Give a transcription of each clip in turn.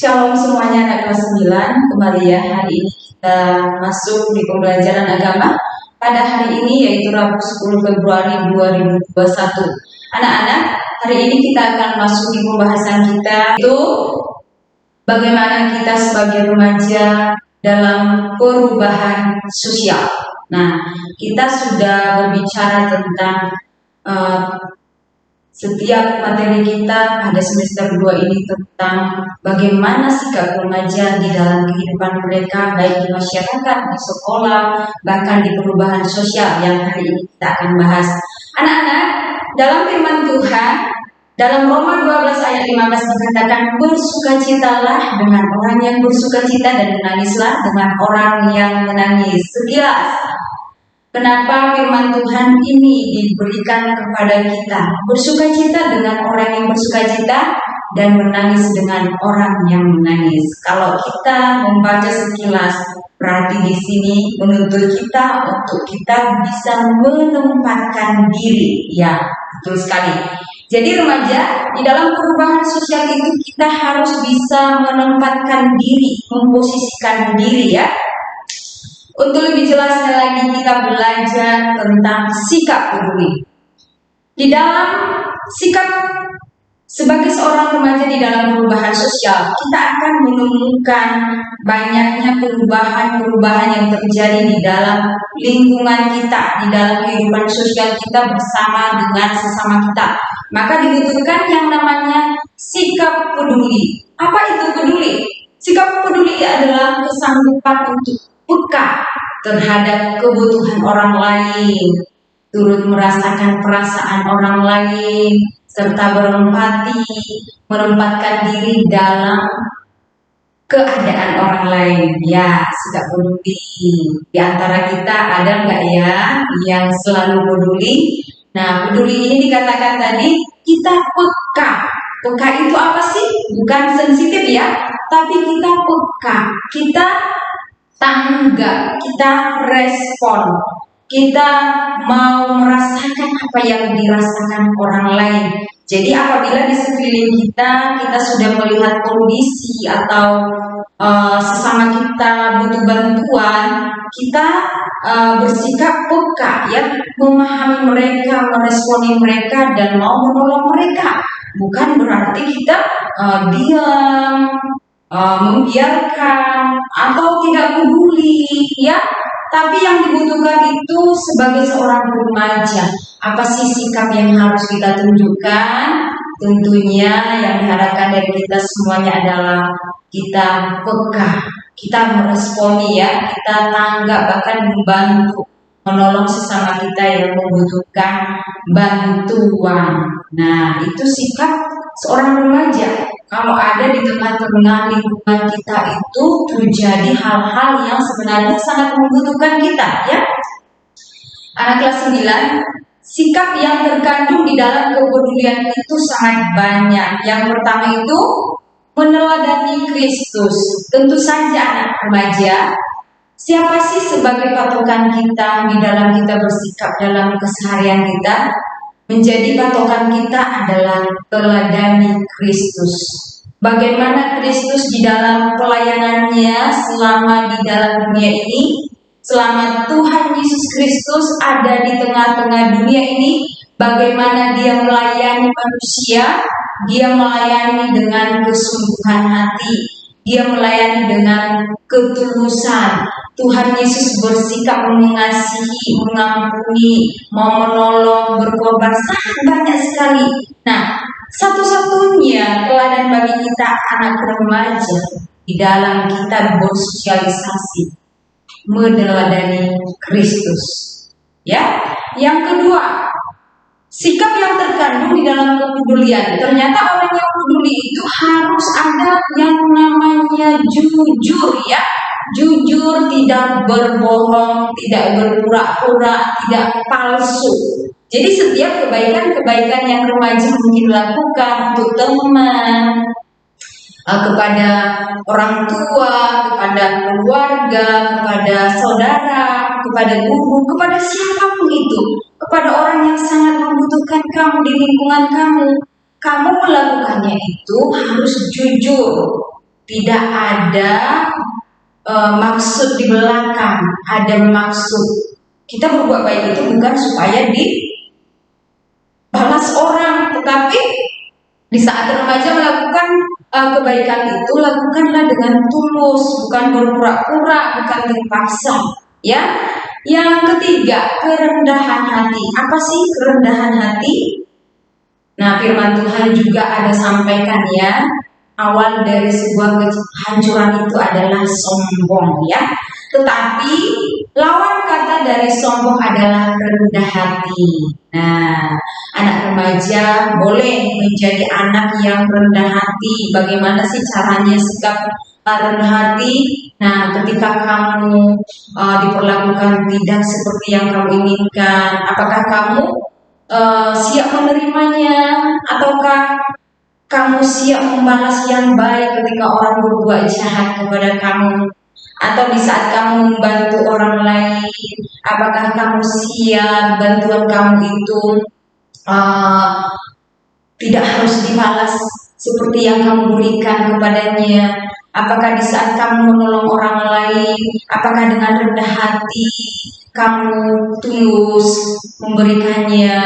Shalom semuanya anak kelas 9, kembali ya. Hari ini kita masuk di pembelajaran agama pada hari ini yaitu Rabu 10 Februari 2021. Anak-anak, hari ini kita akan masuk di pembahasan kita itu bagaimana kita sebagai remaja dalam perubahan sosial. Nah, kita sudah berbicara tentang setiap materi kita pada semester 2 ini tentang bagaimana sikap remaja di dalam kehidupan mereka, baik di masyarakat, di sekolah, bahkan di perubahan sosial yang hari ini kita akan bahas. Anak-anak, dalam firman Tuhan, dalam Roma 12 ayat 15 dikatakan, bersukacitalah dengan orang yang bersukacita dan menangislah dengan orang yang menangis. Sekilas kenapa firman Tuhan ini diberikan kepada kita? Bersukacita dengan orang yang bersukacita dan menangis dengan orang yang menangis. Kalau kita membaca sekilas, berarti di sini menuntut kita untuk kita bisa menempatkan diri. Ya, betul sekali. Jadi remaja, di dalam perubahan sosial itu kita harus bisa menempatkan diri, memposisikan diri ya. Untuk lebih jelasnya lagi kita belajar tentang sikap peduli. Di dalam sikap sebagai seorang remaja di dalam perubahan sosial, kita akan menemukan banyaknya perubahan-perubahan yang terjadi di dalam lingkungan kita, di dalam kehidupan sosial kita bersama dengan sesama kita. Maka dibutuhkan yang namanya sikap peduli. Apa itu peduli? Sikap peduli adalah kesanggupan untuk peka terhadap kebutuhan orang lain, turut merasakan perasaan orang lain, serta berempati, menempatkan diri dalam keadaan orang lain. Ya, sikap peduli. Di antara kita ada nggak ya yang selalu peduli? Nah, peduli ini dikatakan tadi kita peka. Peka itu apa sih? Bukan sensitif ya, tapi kita peka. Kita tanggap, kita respon, kita mau merasakan apa yang dirasakan orang lain. Jadi apabila di sekeliling kita sudah melihat kondisi atau sesama kita butuh bantuan, kita bersikap peka ya, memahami mereka, meresponi mereka dan mau menolong mereka. Bukan berarti kita diam, membiarkan atau tidak peduli ya, tapi yang dibutuhkan itu sebagai seorang remaja, apa sih sikap yang harus kita tunjukkan? Tentunya yang diharapkan dari kita semuanya adalah kita peka, kita meresponi ya, kita tanggap, bahkan membantu, menolong sesama kita yang membutuhkan bantuan. Nah, itu sikap seorang remaja. Kalau ada di tengah-tengah lingkungan kita itu terjadi hal-hal yang sebenarnya sangat membutuhkan kita ya. Anak kelas 9, sikap yang terkandung di dalam kepedulian itu sangat banyak. Yang pertama itu meneladani Kristus. Tentu saja anak remaja, siapa sih sebagai patokan kita di dalam kita bersikap dalam keseharian kita? Menjadi patokan kita adalah teladani Kristus. Bagaimana Kristus di dalam pelayanannya selama di dalam dunia ini, selama Tuhan Yesus Kristus ada di tengah-tengah dunia ini, bagaimana dia melayani manusia, dia melayani dengan kesungguhan hati, dia melayani dengan ketulusan. Tuhan Yesus bersikap mengasihi, mengampuni, mau menolong, berkorban sangat banyak sekali. Nah, satu-satunya teladan bagi kita anak remaja di dalam kita bersosialisasi, meneladani Kristus. Ya, yang kedua, sikap yang terkandung di dalam kepedulian. Ternyata orang yang peduli itu harus ada yang namanya jujur ya. Jujur, tidak berbohong, tidak berpura-pura, tidak palsu. Jadi setiap kebaikan-kebaikan yang remaja mungkin lakukan untuk teman, kepada orang tua, kepada keluarga, kepada saudara, kepada guru, kepada siapapun itu, kepada orang yang sangat membutuhkan kamu di lingkungan kamu melakukannya itu harus jujur. Tidak ada maksud di belakang, ada maksud. Kita berbuat baik itu bukan supaya dibalas orang, tetapi di saat remaja melakukan kebaikan itu, lakukanlah dengan tulus, bukan berpura-pura, bukan terpaksa. Ya, yang ketiga, kerendahan hati. Apa sih kerendahan hati? Nah, firman Tuhan juga ada sampaikan ya. Awal dari sebuah kehancuran itu adalah sombong ya. Tetapi lawan kata dari sombong adalah rendah hati. Nah, anak remaja boleh menjadi anak yang rendah hati. Bagaimana sih caranya sikap rendah hati? Nah, ketika kamu diperlakukan tidak seperti yang kamu inginkan, apakah kamu siap menerimanya, ataukah kamu siap membalas yang baik ketika orang berbuat jahat kepada kamu? Atau di saat kamu membantu orang lain, apakah kamu siap bantuan kamu itu tidak harus dibalas seperti yang kamu berikan kepadanya? Apakah di saat kamu menolong orang lain, apakah dengan rendah hati kamu tulus memberikannya?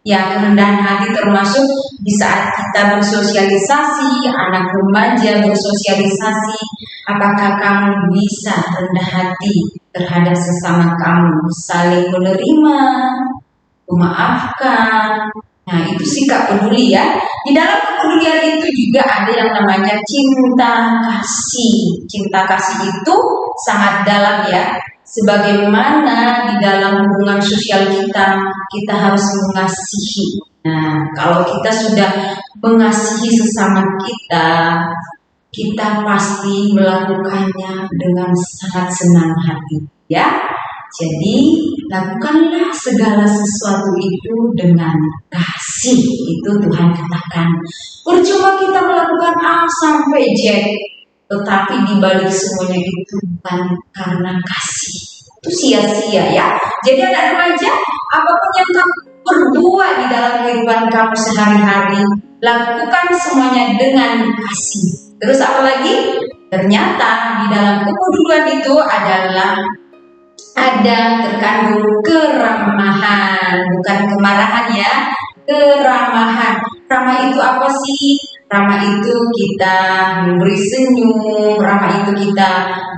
Ya, kerendahan hati termasuk di saat kita bersosialisasi, anak remaja bersosialisasi, apakah kamu bisa rendah hati terhadap sesama kamu, saling menerima, memaafkan. Nah, itu sikap peduli ya. Di dalam kepedulian itu juga ada yang namanya cinta kasih. Cinta kasih itu sangat dalam ya. Sebagaimana di dalam hubungan sosial kita harus mengasihi. Nah, kalau kita sudah mengasihi sesama kita pasti melakukannya dengan sangat senang hati, ya. Jadi, lakukanlah segala sesuatu itu dengan kasih. Itu Tuhan katakan. Percuma kita melakukan A sampai Z, tetapi di balik semuanya itu bukan karena kasih, itu sia-sia ya. Jadi anak remaja, apapun yang kamu perbuat di dalam kehidupan kamu sehari-hari, lakukan semuanya dengan kasih. Terus apalagi? Ternyata di dalam kepedulian itu adalah ada terkandung keramahan, bukan kemarahan ya. Keramahan. Ramah itu apa sih? Ramah itu kita memberi senyum, ramah itu kita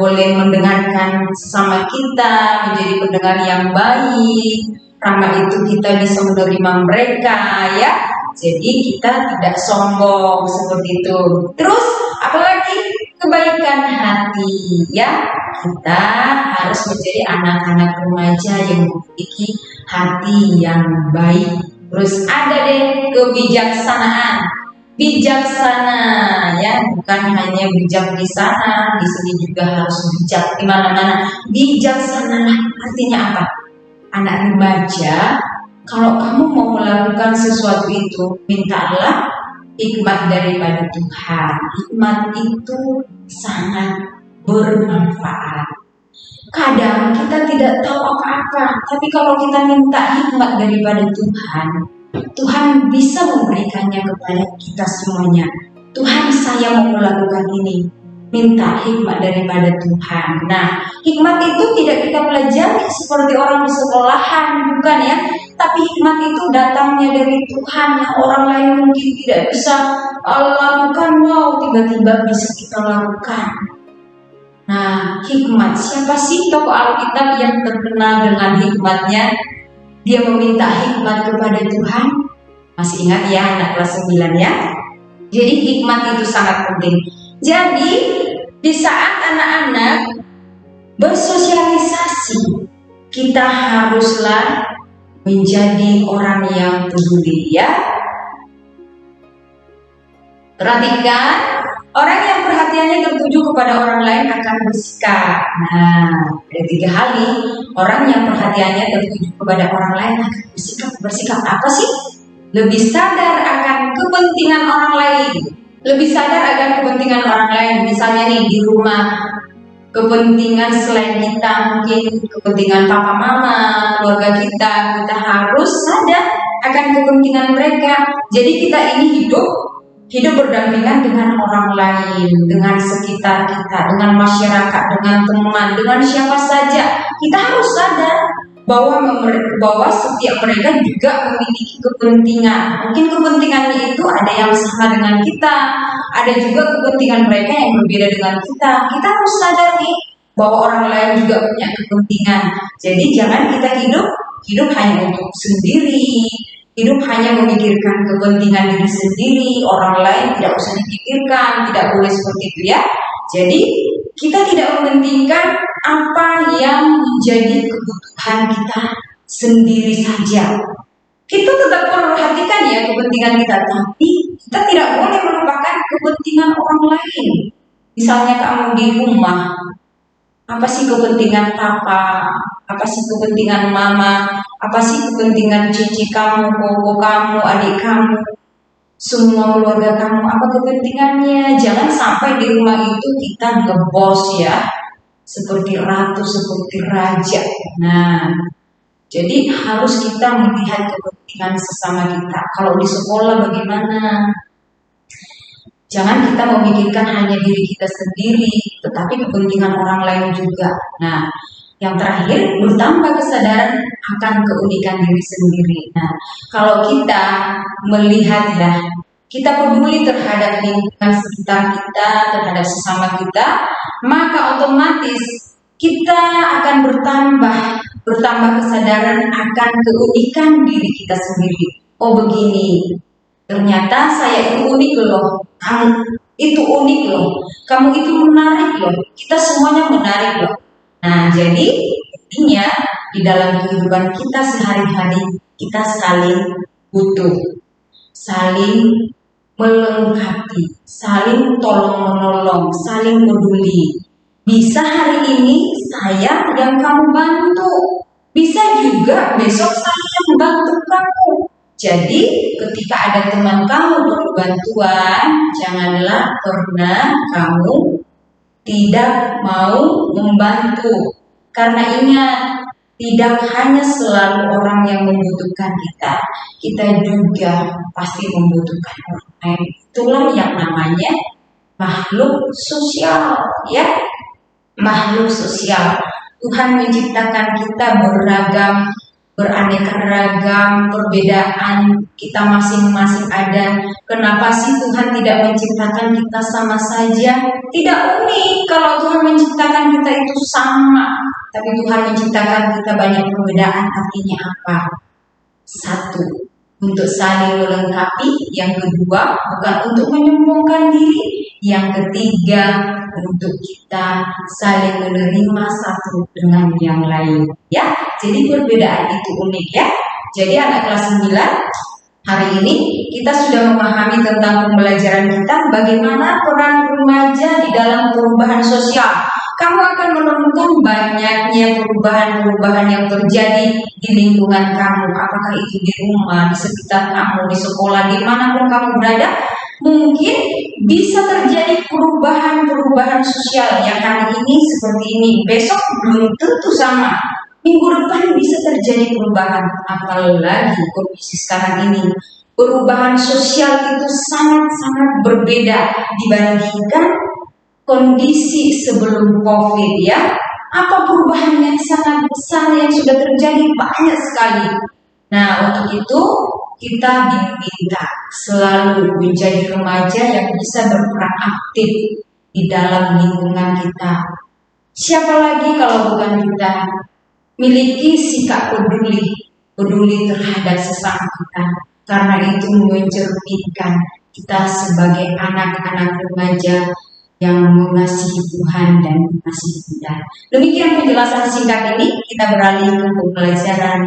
boleh mendengarkan sesama kita, menjadi pendengar yang baik, ramah itu kita bisa menerima mereka ya. Jadi kita tidak sombong seperti itu. Terus apalagi? Kebaikan hati ya. Kita harus menjadi anak-anak remaja yang memiliki hati yang baik. Terus ada deh kebijaksanaan. Bijaksana ya, bukan hanya bijak di sana, di sini juga harus bijak di mana-mana. Bijaksana artinya apa? Anak remaja, kalau kamu mau melakukan sesuatu itu, mintalah hikmat daripada Tuhan. Hikmat itu sangat bermanfaat. Kadang kita tidak tahu apa-apa, tapi kalau kita minta hikmat daripada Tuhan, Tuhan bisa memberikannya kepada kita semuanya. Tuhan, saya mau melakukan ini. Minta hikmat daripada Tuhan. Nah, hikmat itu tidak kita pelajari seperti orang di sekolahan, bukan ya. Tapi hikmat itu datangnya dari Tuhan yang orang lain mungkin tidak bisa lakukan, wow, tiba-tiba bisa kita lakukan. Nah, hikmat. Siapa sih tokoh Alkitab yang terkenal dengan hikmatnya? Dia meminta hikmat kepada Tuhan. Masih ingat ya anak kelas 9 ya? Jadi hikmat itu sangat penting. Jadi di saat anak-anak bersosialisasi, kita haruslah menjadi orang yang peduli ya. Perhatikan, orang yang perhatiannya tertuju kepada orang lain akan bersikap. Nah, ada 3 hal nih. Orang yang perhatiannya tertuju kepada orang lain akan bersikap apa sih? Lebih sadar akan kepentingan orang lain. Lebih sadar akan kepentingan orang lain. Misalnya nih di rumah, kepentingan selain kita, mungkin kepentingan papa mama, keluarga kita harus sadar akan kepentingan mereka. Jadi kita ini hidup hidup berdampingan dengan orang lain, dengan sekitar kita, dengan masyarakat, dengan teman, dengan siapa saja. Kita harus sadar bahwa setiap mereka juga memiliki kepentingan. Mungkin kepentingannya itu ada yang sama dengan kita, ada juga kepentingan mereka yang berbeda dengan kita. Kita harus sadar nih bahwa orang lain juga punya kepentingan. Jadi jangan kita hidup hanya untuk sendiri, hidup hanya memikirkan kepentingan diri sendiri, orang lain tidak usah dipikirkan, tidak boleh seperti itu ya. Jadi kita tidak mementingkan apa yang menjadi kebutuhan kita sendiri saja. Kita tetap memperhatikan ya kepentingan kita, tapi kita tidak boleh melupakan kepentingan orang lain. Misalnya kamu di rumah, apa sih kepentingan papa, apa sih kepentingan mama, apa sih kepentingan cici kamu, koko kamu, adik kamu, semua keluarga kamu, apa kepentingannya. Jangan sampai di rumah itu kita ngebos ya, seperti ratu, seperti raja. Nah, jadi harus kita melihat kepentingan sesama kita. Kalau di sekolah bagaimana? Jangan kita memikirkan hanya diri kita sendiri, tetapi kepentingan orang lain juga. Nah, yang terakhir, bertambah kesadaran akan keunikan diri sendiri. Nah, kalau kita melihat ya, kita peduli terhadap lingkungan sekitar kita, terhadap sesama kita, maka otomatis kita akan bertambah kesadaran akan keunikan diri kita sendiri. Oh begini, ternyata saya itu unik loh, kamu itu unik loh, kamu itu menarik loh, kita semuanya menarik loh. Nah, jadi intinya di dalam kehidupan kita sehari-hari kita saling butuh, saling melengkapi, saling tolong-menolong, saling peduli. Bisa hari ini saya yang kamu bantu, bisa juga besok saya yang bantu kamu. Jadi ketika ada teman kamu perlu bantuan, janganlah pernah kamu tidak mau membantu. Karena ingat, tidak hanya selalu orang yang membutuhkan kita juga pasti membutuhkan orang lain. Itulah yang namanya makhluk sosial, ya. Makhluk sosial. Tuhan menciptakan kita beragam, beraneka ragam, perbedaan kita masing-masing ada. Kenapa sih Tuhan tidak menciptakan kita sama saja? Tidak unik kalau Tuhan menciptakan kita itu sama, tapi Tuhan menciptakan kita banyak perbedaan. Artinya apa? Satu, untuk saling melengkapi. Yang kedua, bukan untuk menyombongkan diri. Yang ketiga, untuk kita saling menerima satu dengan yang lain. Ya, jadi perbedaan itu unik ya. Jadi anak kelas 9, hari ini kita sudah memahami tentang pembelajaran kita bagaimana peran remaja di dalam perubahan sosial. Kamu akan menemukan banyaknya perubahan-perubahan yang terjadi di lingkungan kamu. Apakah itu di rumah, di sekitar kamu, di sekolah, dimanapun kamu berada. Mungkin bisa terjadi perubahan-perubahan sosial yang hari ini seperti ini, besok belum tentu sama. Minggu depan bisa terjadi perubahan, apalagi kondisi sekarang ini. Perubahan sosial itu sangat-sangat berbeda dibandingkan kondisi sebelum COVID ya. Apa perubahan yang sangat besar yang sudah terjadi? Banyak sekali. Nah, untuk itu kita diminta selalu menjadi remaja yang bisa berperan aktif di dalam lingkungan kita. Siapa lagi kalau bukan kita? Miliki sikap peduli terhadap sesama kita. Karena itu mencerminkan kita sebagai anak-anak remaja yang mengasihi Tuhan dan mengasihi kita. Demikian penjelasan singkat ini, kita beralih ke pembelajaran